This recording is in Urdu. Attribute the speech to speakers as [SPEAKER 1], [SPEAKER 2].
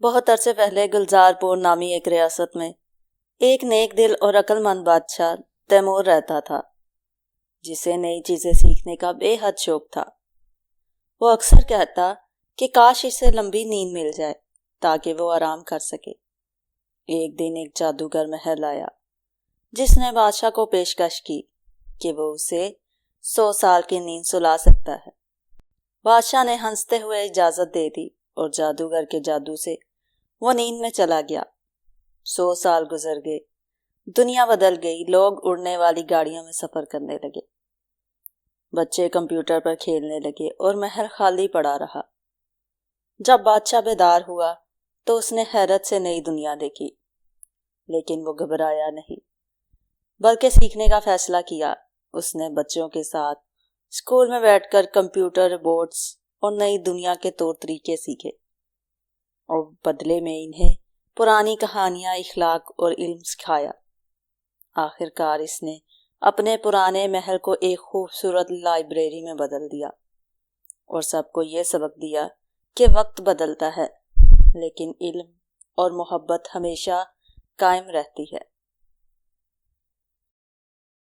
[SPEAKER 1] بہت عرصے پہلے گلزار پور نامی ایک ریاست میں ایک نیک دل اور عقل مند بادشاہ تیمور رہتا تھا، جسے نئی چیزیں سیکھنے کا بے حد شوق تھا۔ وہ اکثر کہتا کہ کاش اسے لمبی نیند مل جائے تاکہ وہ آرام کر سکے۔ ایک دن ایک جادوگر محل آیا جس نے بادشاہ کو پیشکش کی کہ وہ اسے 100 سال کی نیند سلا سکتا ہے۔ بادشاہ نے ہنستے ہوئے اجازت دے دی اور جادوگر کے جادو سے وہ نیند میں چلا گیا۔ 100 سال گزر گئے، دنیا بدل گئی، لوگ اڑنے والی گاڑیوں میں سفر کرنے لگے، بچے کمپیوٹر پر کھیلنے لگے اور محل خالی پڑا رہا۔ جب بادشاہ بیدار ہوا تو اس نے حیرت سے نئی دنیا دیکھی، لیکن وہ گھبرایا نہیں بلکہ سیکھنے کا فیصلہ کیا۔ اس نے بچوں کے ساتھ اسکول میں بیٹھ کر کمپیوٹر، روبوٹس اور نئی دنیا کے طور طریقے سیکھے، اور بدلے میں انہیں پرانی کہانیاں، اخلاق اور علم سکھایا۔ آخر کار اس نے اپنے پرانے محل کو ایک خوبصورت لائبریری میں بدل دیا اور سب کو یہ سبق دیا کہ وقت بدلتا ہے لیکن علم اور محبت ہمیشہ قائم رہتی ہے۔